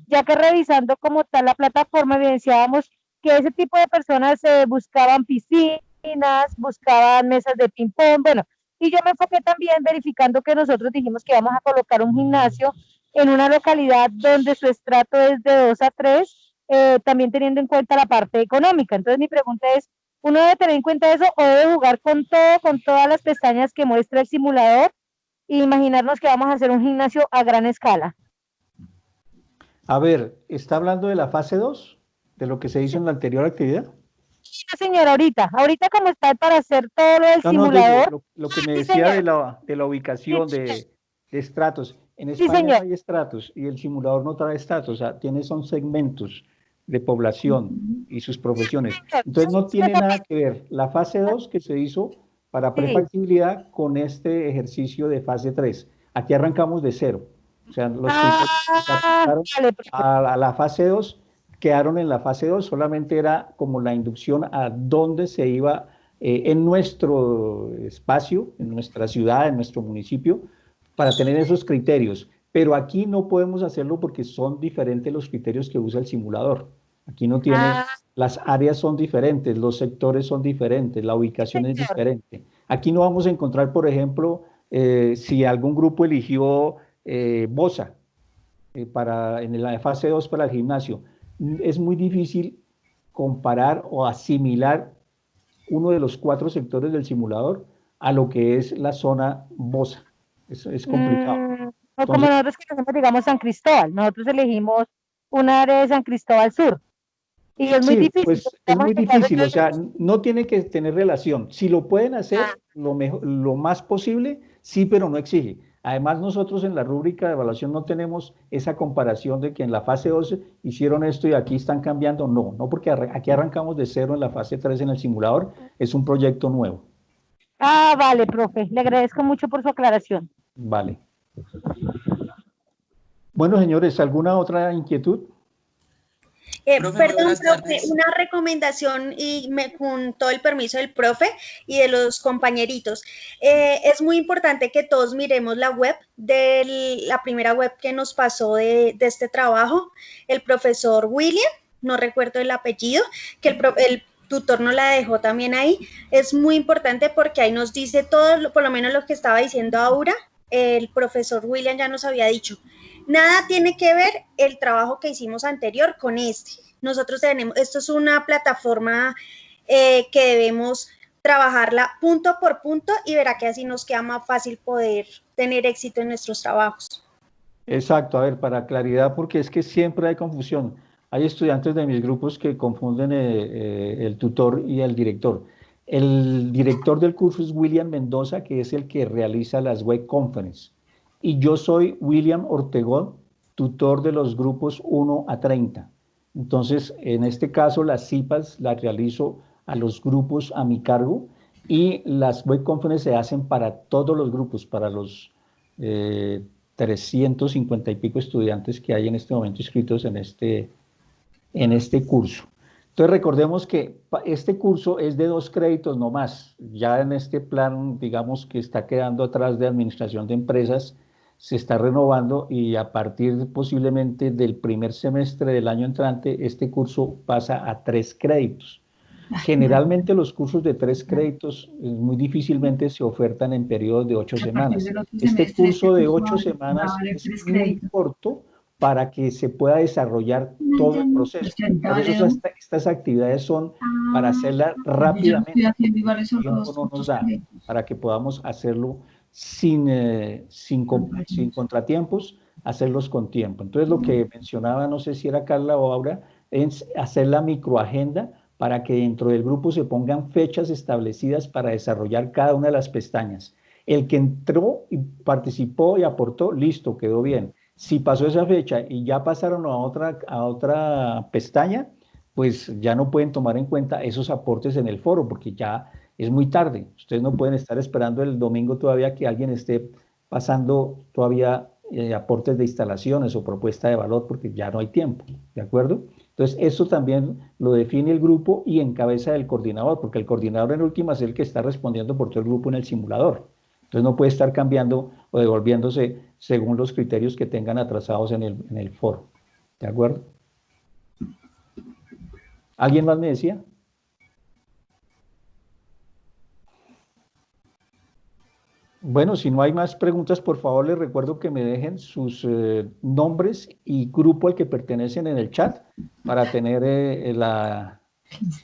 ya que revisando como tal la plataforma evidenciábamos que ese tipo de personas buscaban piscinas, buscaban mesas de ping pong, bueno, y yo me enfoqué también verificando que nosotros dijimos que íbamos a colocar un gimnasio en una localidad donde su estrato es de 2 a 3, también teniendo en cuenta la parte económica. Entonces mi pregunta es, ¿uno debe tener en cuenta eso o debe jugar con todo, con todas las pestañas que muestra el simulador e imaginarnos que vamos a hacer un gimnasio a gran escala? A ver, ¿está hablando de la fase 2, de lo que se hizo en la anterior actividad? Sí, señora, ahorita como está para hacer todo lo del No, no, digo, simulador. lo que me Sí, decía señor. de la ubicación de estratos. En Sí, España no señor. hay estratos y el simulador no trae estratos, o sea, son segmentos de población y sus profesiones. Entonces no tiene nada que ver la fase 2 que se hizo para Sí. prefactibilidad con este ejercicio de fase 3. Aquí arrancamos de cero. O sea, los criterios que se aplicaron Vale, profe. a la fase 2 quedaron en la fase 2, solamente era como la inducción a dónde se iba en nuestro espacio, en nuestra ciudad, en nuestro municipio, para tener esos criterios. Pero aquí no podemos hacerlo porque son diferentes los criterios que usa el simulador. Aquí no tiene, Ah, las áreas son diferentes, los sectores son diferentes, la sí, ubicación es señor. diferente. Aquí no vamos a encontrar, por ejemplo, si algún grupo eligió Bosa en la fase 2 para el gimnasio. Es muy difícil comparar o asimilar uno de los 4 sectores del simulador a lo que es la zona Bosa. Eso es complicado. O como Entonces, nosotros que hacemos, digamos, San Cristóbal. Nosotros elegimos un área de San Cristóbal Sur. Y es muy sí, difícil, porque pues es estamos muy en el caso difícil, o sea, no tiene que tener relación. Si lo pueden ah, hacer lo mejor, lo más posible, sí, pero no exige. Además, nosotros en la rúbrica de evaluación no tenemos esa comparación de que en la fase 12 hicieron esto y aquí están cambiando. No, no, porque aquí arrancamos de cero en la fase 3 en el simulador, es un proyecto nuevo. vale, profe. Le agradezco mucho por su aclaración. Vale. Bueno, señores, ¿alguna otra inquietud? Profe, muy Perdón, buenas profe, tardes. una recomendación y con todo el permiso del profe y de los compañeritos. Es muy importante que todos miremos la web de la primera web que nos pasó de este trabajo, el profesor William, no recuerdo el apellido, que el tutor nos la dejó también ahí. Es muy importante porque ahí nos dice todo, por lo menos lo que estaba diciendo Aura, el profesor William ya nos había dicho. Nada tiene que ver el trabajo que hicimos anterior con este. Nosotros tenemos, esto es una plataforma que debemos trabajarla punto por punto y verá que así nos queda más fácil poder tener éxito en nuestros trabajos. Exacto, a ver, para claridad, porque es que siempre hay confusión. Hay estudiantes de mis grupos que confunden el tutor y el director. El director del curso es William Mendoza, que es el que realiza las web conferences. Y yo soy William Ortegón, tutor de los grupos 1 a 30. Entonces, en este caso, las CIPAs las realizo a los grupos a mi cargo y las web conferences se hacen para todos los grupos, para los 350 y pico estudiantes que hay en este momento inscritos en este curso. Entonces recordemos que este curso es de 2 créditos no más. Ya en este plan, digamos que está quedando atrás de administración de empresas, se está renovando y a partir posiblemente del primer semestre del año entrante, este curso pasa a 3 créditos. Generalmente los cursos de 3 créditos muy difícilmente se ofertan en periodos de 8 semanas. Este curso de 8 semanas es muy corto para que se pueda desarrollar todo el proceso. Por eso estas actividades son para hacerlas rápidamente. El tiempo no nos da para que podamos hacerlo sin contratiempos, hacerlos con tiempo. Entonces lo que mencionaba, no sé si era Carla o Aura, es hacer la microagenda para que dentro del grupo se pongan fechas establecidas para desarrollar cada una de las pestañas. El que entró y participó y aportó, listo, quedó bien. Si pasó esa fecha y ya pasaron a otra pestaña, pues ya no pueden tomar en cuenta esos aportes en el foro porque ya es muy tarde. Ustedes no pueden estar esperando el domingo todavía que alguien esté pasando todavía aportes de instalaciones o propuesta de valor porque ya no hay tiempo, ¿de acuerdo? Entonces, eso también lo define el grupo y encabeza el coordinador, porque el coordinador en última es el que está respondiendo por todo el grupo en el simulador. Entonces, no puede estar cambiando o devolviéndose según los criterios que tengan atrasados en el foro. ¿De acuerdo? ¿Alguien más me decía? Bueno, si no hay más preguntas, por favor les recuerdo que me dejen sus nombres y grupo al que pertenecen en el chat para tener la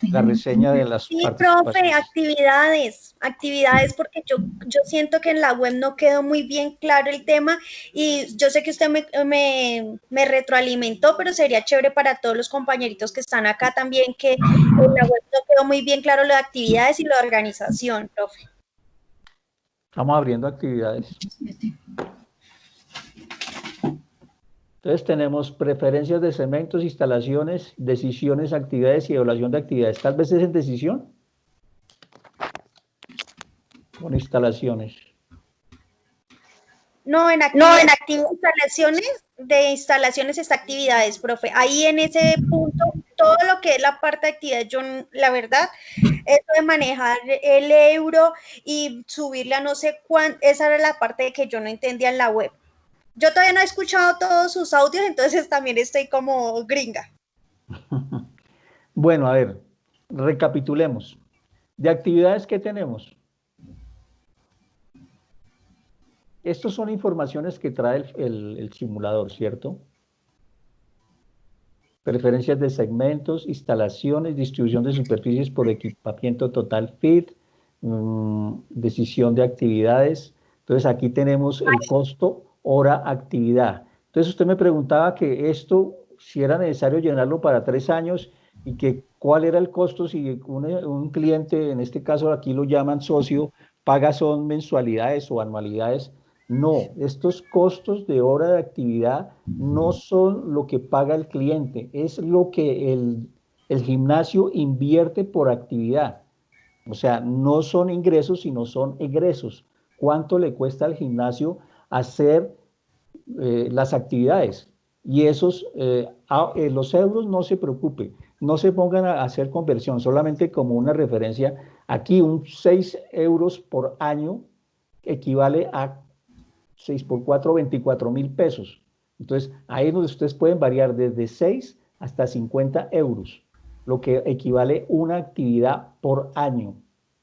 reseña de las Sí, profe, participaciones. actividades, porque yo siento que en la web no quedó muy bien claro el tema y yo sé que usted me retroalimentó, pero sería chévere para todos los compañeritos que están acá también, que en la web no quedó muy bien claro lo de actividades y lo de organización, profe. Estamos abriendo actividades. Entonces tenemos preferencias de segmentos, instalaciones, decisiones, actividades y evaluación de actividades. Tal vez es en decisión. Con instalaciones. No, en instalaciones, de instalaciones está actividades, profe. Ahí en ese punto, todo lo que es la parte de actividades, yo, la verdad, eso de manejar el euro y subirle a no sé cuánto, esa era la parte que yo no entendía en la web. Yo todavía no he escuchado todos sus audios, entonces también estoy como gringa. Bueno, a ver, recapitulemos. De actividades, ¿qué tenemos? Estas son informaciones que trae el simulador, ¿cierto? Preferencias de segmentos, instalaciones, distribución de superficies por equipamiento total fit, decisión de actividades. Entonces aquí tenemos el costo hora actividad. Entonces usted me preguntaba que esto, si era necesario llenarlo para 3 años y que cuál era el costo si un cliente, en este caso aquí lo llaman socio, paga son mensualidades o anualidades. No, estos costos de hora de actividad no son lo que paga el cliente, es lo que el gimnasio invierte por actividad. O sea, no son ingresos, sino son egresos. ¿Cuánto le cuesta al gimnasio hacer las actividades? Y los euros no se preocupe, no se pongan a hacer conversión, solamente como una referencia. Aquí 6 euros por año equivale a 6 por 4, 24.000 pesos. Entonces, ahí es donde ustedes pueden variar desde 6 hasta 50 euros, lo que equivale a una actividad por año.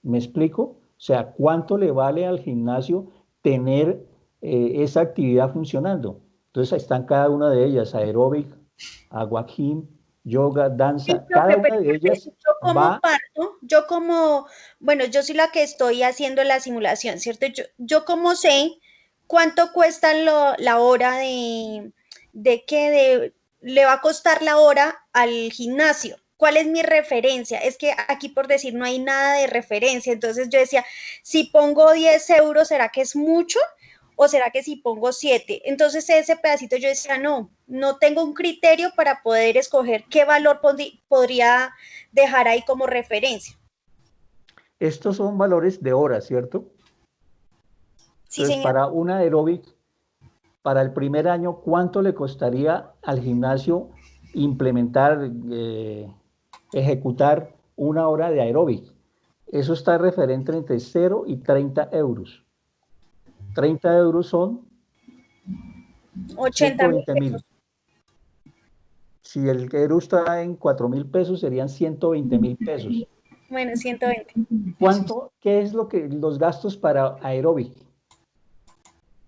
¿Me explico? O sea, ¿cuánto le vale al gimnasio tener esa actividad funcionando? Entonces, ahí están cada una de ellas, aeróbic, agua gym, yoga, danza, Sí, cada profe, una de ellas va... Bueno, yo soy la que estoy haciendo la simulación, ¿cierto? Yo como sé cuánto cuesta la hora le va a costar la hora al gimnasio. ¿Cuál es mi referencia? Es que aquí, por decir, no hay nada de referencia. Entonces yo decía, si pongo 10 euros, ¿será que es mucho? ¿O será que si pongo 7? Entonces ese pedacito yo decía, no tengo un criterio para poder escoger qué valor podría dejar ahí como referencia. Estos son valores de horas, ¿cierto? Sí, entonces, señor. para un aeróbic, para el primer año, ¿cuánto le costaría al gimnasio implementar, ejecutar una hora de aeróbic? Eso está referente entre 0 y 30 euros. 30 euros son 120.000. Si el euro está en 4.000 pesos, serían 120.000 pesos. Bueno, 120. ¿Qué es los gastos para aeróbic?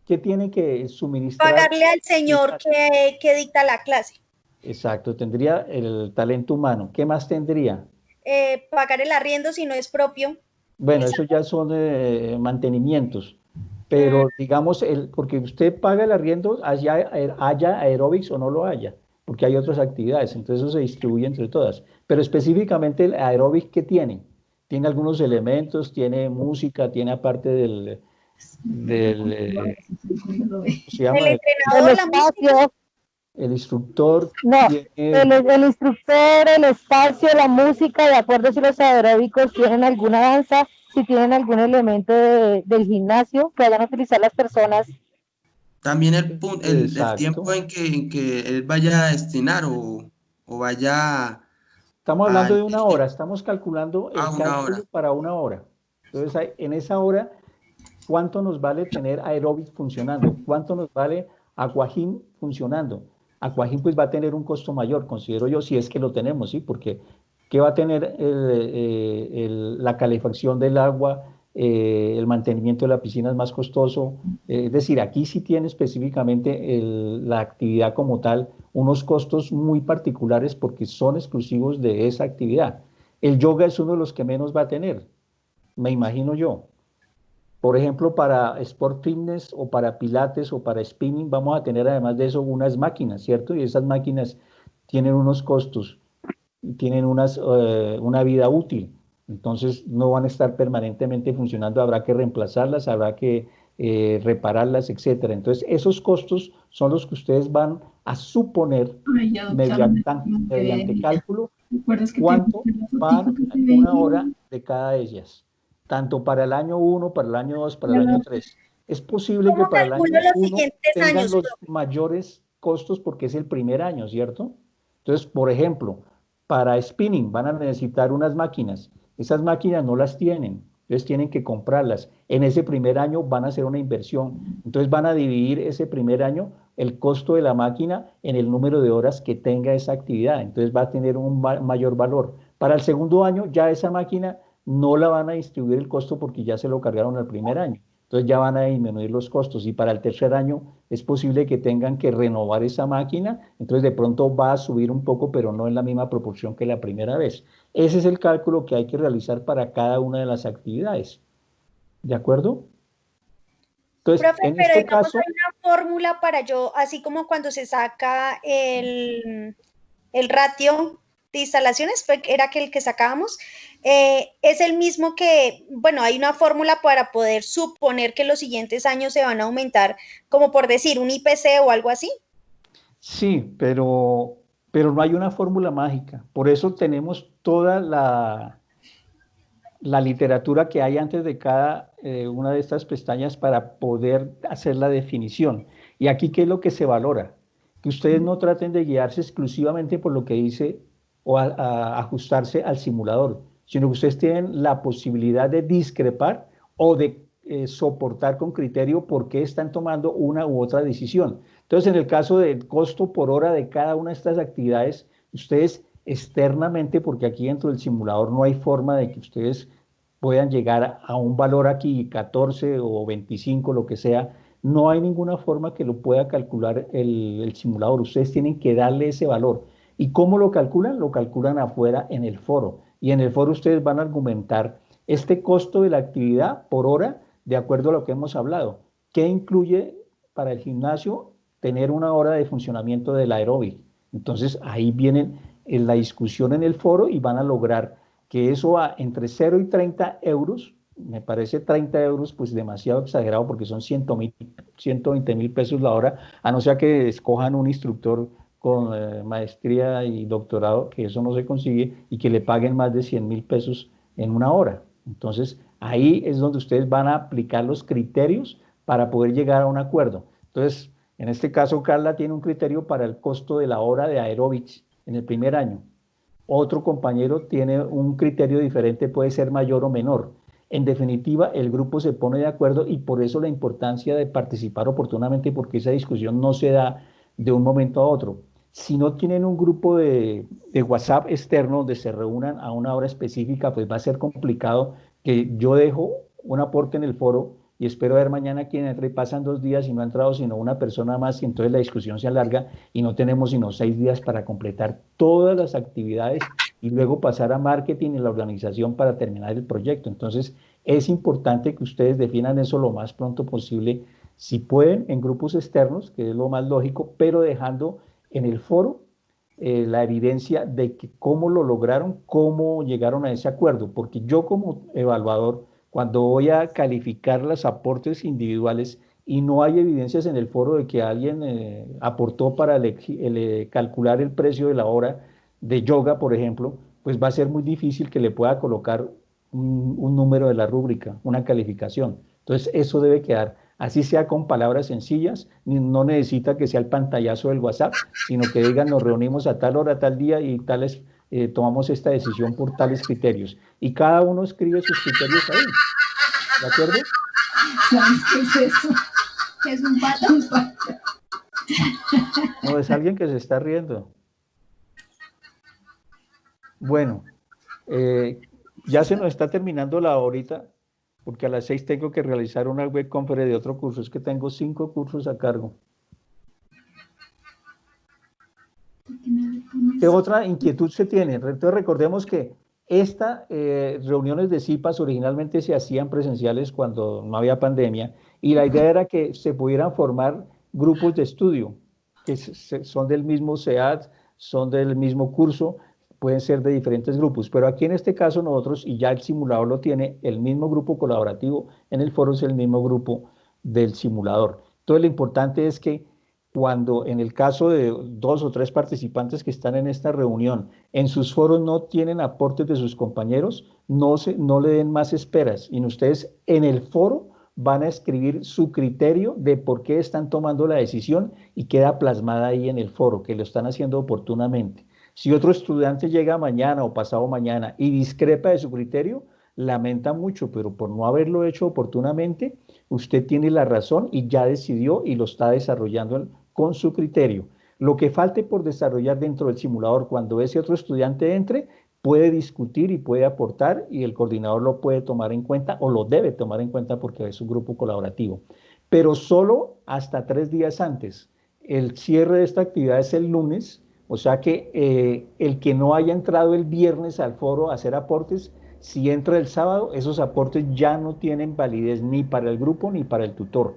¿Qué tiene que suministrar? Pagarle al señor que dicta la clase. Exacto, tendría el talento humano. ¿Qué más tendría? Pagar el arriendo si no es propio. Bueno, eso ya son mantenimientos, pero digamos, porque usted paga el arriendo, haya aeróbics o no lo haya, porque hay otras actividades, entonces eso se distribuye entre todas. Pero específicamente el aeróbic, ¿qué tiene? Tiene algunos elementos, tiene música, tiene aparte del ¿se llama? El entrenador, la música. El instructor. No, el instructor, el espacio, la música, de acuerdo si los aeróbicos tienen alguna danza, si tienen algún elemento del gimnasio que vayan a utilizar las personas. También el tiempo en que él vaya a destinar o vaya... Estamos hablando de una hora, estamos calculando el cálculo para una hora. Entonces, en esa hora, ¿cuánto nos vale tener aeróbic funcionando? ¿Cuánto nos vale aquagym funcionando? Aquagym pues va a tener un costo mayor, considero yo, si es que lo tenemos, ¿sí? Porque ¿qué va a tener la calefacción del agua, el mantenimiento de la piscina es más costoso. Es decir, aquí sí tiene específicamente la actividad como tal unos costos muy particulares porque son exclusivos de esa actividad. El yoga es uno de los que menos va a tener, me imagino yo. Por ejemplo, para Sport Fitness o para Pilates o para Spinning vamos a tener además de eso unas máquinas, ¿cierto? Y esas máquinas tienen unos costos, tienen una vida útil, entonces no van a estar permanentemente funcionando, habrá que reemplazarlas, habrá que repararlas, etcétera. Entonces, esos costos son los que ustedes van a suponer Ay, ya, doctora, mediante cálculo ¿recuerdas que cuánto te la van fotico que te una veía? hora de cada de ellas, tanto para el año 1, para el año 2, para el Ya, año 3. Es posible que ¿Cómo para el calculo año los 1 siguientes tengan años, los profe? mayores costos porque es el primer año, ¿cierto? Entonces, por ejemplo, para spinning van a necesitar unas máquinas. Esas máquinas no las tienen, entonces tienen que comprarlas. En ese primer año van a hacer una inversión. Entonces van a dividir ese primer año el costo de la máquina en el número de horas que tenga esa actividad. Entonces va a tener un mayor valor. Para el segundo año ya esa máquina no la van a distribuir el costo porque ya se lo cargaron al primer año. Entonces ya van a disminuir los costos y para el tercer año es posible que tengan que renovar esa máquina, entonces de pronto va a subir un poco, pero no en la misma proporción que la primera vez. Ese es el cálculo que hay que realizar para cada una de las actividades. ¿De acuerdo? Entonces, Profe, en pero este digamos caso, hay una fórmula para yo, así como cuando se saca el ratio de instalaciones, era aquel que sacábamos, es el mismo que, bueno, hay una fórmula para poder suponer que los siguientes años se van a aumentar, como por decir, un IPC o algo así. sí, pero no hay una fórmula mágica. Por eso tenemos toda la literatura que hay antes de cada una de estas pestañas para poder hacer la definición. Y aquí, ¿qué es lo que se valora? Que ustedes no traten de guiarse exclusivamente por lo que dice o a ajustarse al simulador, sino que ustedes tienen la posibilidad de discrepar o de soportar con criterio por qué están tomando una u otra decisión. Entonces, en el caso del costo por hora de cada una de estas actividades, ustedes externamente, porque aquí dentro del simulador no hay forma de que ustedes puedan llegar a un valor aquí, 14 o 25, lo que sea, no hay ninguna forma que lo pueda calcular el simulador. Ustedes tienen que darle ese valor. ¿Y cómo lo calculan? Lo calculan afuera en el foro. Y en el foro ustedes van a argumentar este costo de la actividad por hora de acuerdo a lo que hemos hablado. ¿Qué incluye para el gimnasio tener una hora de funcionamiento del aeróbic? Entonces ahí vienen en la discusión en el foro y van a lograr que eso va entre 0 y 30 euros. Me parece 30 euros pues demasiado exagerado porque son 120.000 pesos la hora, a no ser que escojan un instructor con maestría y doctorado, que eso no se consigue, y que le paguen más de 100.000 pesos en una hora. Entonces, ahí es donde ustedes van a aplicar los criterios para poder llegar a un acuerdo. Entonces, en este caso, Carla tiene un criterio para el costo de la hora de aeróbics en el primer año. Otro compañero tiene un criterio diferente, puede ser mayor o menor. En definitiva, el grupo se pone de acuerdo y por eso la importancia de participar oportunamente, porque esa discusión no se da de un momento a otro. Si no tienen un grupo de WhatsApp externo donde se reúnan a una hora específica, pues va a ser complicado que yo dejo un aporte en el foro y espero ver mañana quién entra y pasan 2 días y no ha entrado sino una persona más y entonces la discusión se alarga y no tenemos sino 6 días para completar todas las actividades y luego pasar a marketing y la organización para terminar el proyecto. Entonces es importante que ustedes definan eso lo más pronto posible, si pueden en grupos externos, que es lo más lógico, pero dejando en el foro la evidencia de que cómo lo lograron, cómo llegaron a ese acuerdo, porque yo como evaluador, cuando voy a calificar los aportes individuales y no hay evidencias en el foro de que alguien aportó para calcular el precio de la hora de yoga, por ejemplo, pues va a ser muy difícil que le pueda colocar un número de la rúbrica, una calificación. Entonces, eso debe quedar, así sea con palabras sencillas, no necesita que sea el pantallazo del WhatsApp, sino que digan, nos reunimos a tal hora, tal día y tales, tomamos esta decisión por tales criterios. Y cada uno escribe sus criterios ahí. ¿De acuerdo? ¿Sabes qué es eso? ¿Es un pato? Un pato. No, es alguien que se está riendo. Bueno, ya se nos está terminando la horita. porque a las 6 tengo que realizar una web conference de otro curso. Es que tengo 5 cursos a cargo. ¿Qué otra inquietud se tiene? Entonces recordemos que estas reuniones de CIPAS originalmente se hacían presenciales cuando no había pandemia, y la idea era que se pudieran formar grupos de estudio, que son del mismo CEAD, son del mismo curso, pueden ser de diferentes grupos, pero aquí en este caso nosotros, y ya el simulador lo tiene, el mismo grupo colaborativo en el foro es el mismo grupo del simulador. Entonces lo importante es que cuando en el caso de 2 o 3 participantes que están en esta reunión, en sus foros no tienen aportes de sus compañeros, no le den más esperas, y ustedes en el foro van a escribir su criterio de por qué están tomando la decisión, y queda plasmada ahí en el foro, que lo están haciendo oportunamente. Si otro estudiante llega mañana o pasado mañana y discrepa de su criterio, lamenta mucho, pero por no haberlo hecho oportunamente, usted tiene la razón y ya decidió y lo está desarrollando con su criterio. Lo que falte por desarrollar dentro del simulador, cuando ese otro estudiante entre, puede discutir y puede aportar, y el coordinador lo puede tomar en cuenta o lo debe tomar en cuenta porque es un grupo colaborativo. Pero solo hasta 3 días antes. El cierre de esta actividad es el lunes, o sea que el que no haya entrado el viernes al foro a hacer aportes, si entra el sábado, esos aportes ya no tienen validez ni para el grupo ni para el tutor,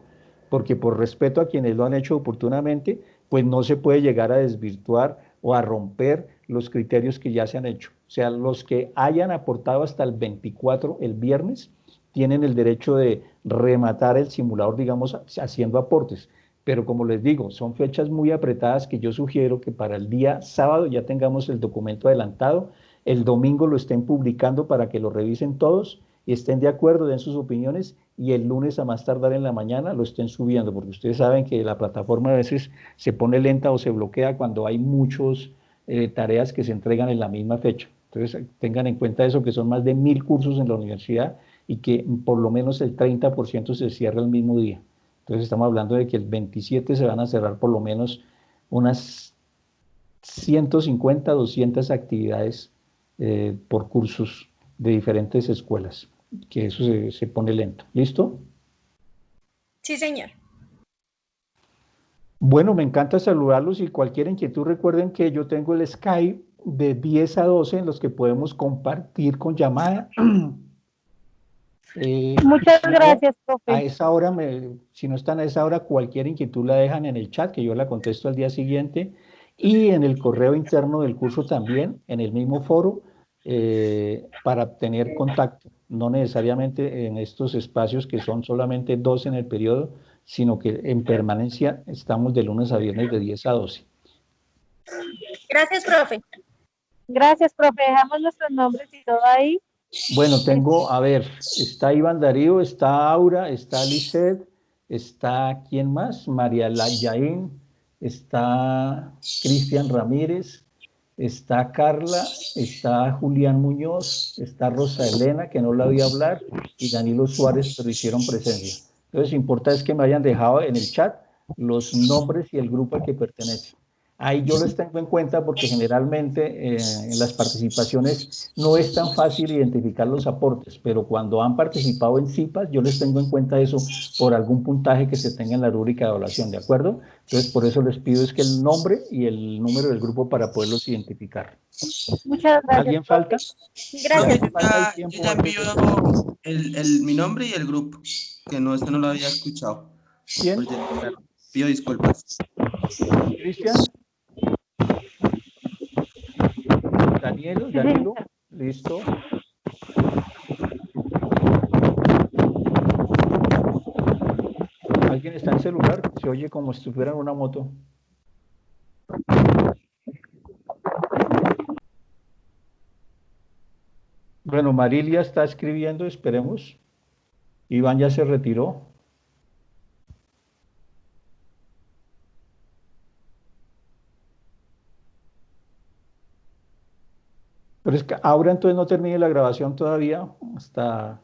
porque por respeto a quienes lo han hecho oportunamente, pues no se puede llegar a desvirtuar o a romper los criterios que ya se han hecho. O sea, los que hayan aportado hasta el 24, el viernes, tienen el derecho de rematar el simulador, digamos, haciendo aportes. Pero como les digo, son fechas muy apretadas que yo sugiero que para el día sábado ya tengamos el documento adelantado, el domingo lo estén publicando para que lo revisen todos y estén de acuerdo, den sus opiniones, y el lunes a más tardar en la mañana lo estén subiendo, porque ustedes saben que la plataforma a veces se pone lenta o se bloquea cuando hay muchas tareas que se entregan en la misma fecha. Entonces tengan en cuenta eso, que son más de 1000 cursos en la universidad y que por lo menos el 30% se cierra el mismo día. Entonces estamos hablando de que el 27 se van a cerrar por lo menos unas 150, 200 actividades por cursos de diferentes escuelas, que eso se pone lento. ¿Listo? Sí, señor. Bueno, me encanta saludarlos, y cualquier inquietud recuerden que yo tengo el Skype de 10 a 12 en los que podemos compartir con llamada. Muchas gracias, A profe. esa hora, si no están a esa hora, cualquier inquietud la dejan en el chat, que yo la contesto al día siguiente, y en el correo interno del curso también, en el mismo foro, para tener contacto. No necesariamente en estos espacios que son solamente 2 en el periodo, sino que en permanencia estamos de lunes a viernes de 10 a 12. Gracias, profe. Gracias, profe. Dejamos nuestros nombres y todo ahí. Bueno, tengo, a ver, está Iván Darío, está Aura, está Lisset, está, ¿quién más? María Yaín, está Cristian Ramírez, está Carla, está Julián Muñoz, está Rosa Elena, que no la vi hablar, y Danilo Suárez, pero hicieron presencia. Entonces, importa es que me hayan dejado en el chat los nombres y el grupo al que pertenece. Ahí yo los tengo en cuenta porque generalmente en las participaciones no es tan fácil identificar los aportes, pero cuando han participado en CIPAS, yo les tengo en cuenta eso por algún puntaje que se tenga en la rúbrica de evaluación, ¿de acuerdo? Entonces, por eso les pido es que el nombre y el número del grupo para poderlos identificar. Muchas gracias. ¿Alguien falta? Gracias. Yo ya envío mi nombre y el grupo, que no, este no lo había escuchado. ¿Quién? Pido disculpas. ¿Cristian? Danilo, listo. ¿Alguien está en celular? Se oye como si estuviera en una moto. Bueno, Marilia está escribiendo, esperemos. Iván ya se retiró. Pero es que ahora entonces no termine la grabación todavía, hasta...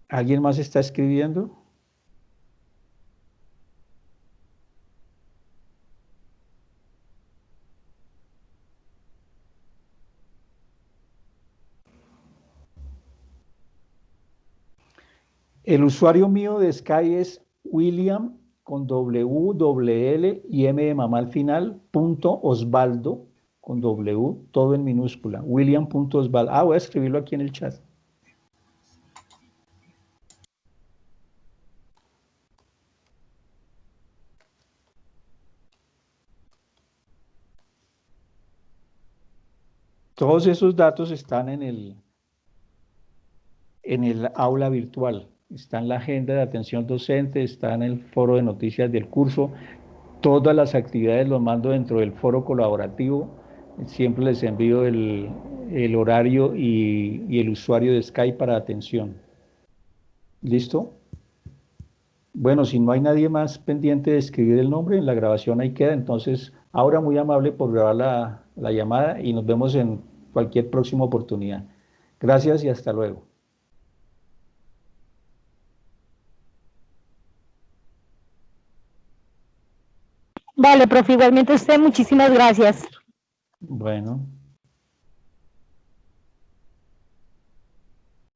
¿Alguien más está escribiendo? El usuario mío de Sky es William con W, doble L y M de mamá al final, punto Osvaldo con W, todo en minúscula. William.osvaldo. Ah, voy a escribirlo aquí en el chat. Todos esos datos están en el aula virtual. Está en la agenda de atención docente, está en el foro de noticias del curso. Todas las actividades los mando dentro del foro colaborativo. Siempre les envío el horario y el usuario de Skype para atención. ¿Listo? Bueno, si no hay nadie más pendiente de escribir el nombre, en la grabación ahí queda. Entonces, ahora muy amable por grabar la llamada y nos vemos en cualquier próxima oportunidad. Gracias y hasta luego. Vale, profe, igualmente usted, muchísimas gracias. Bueno.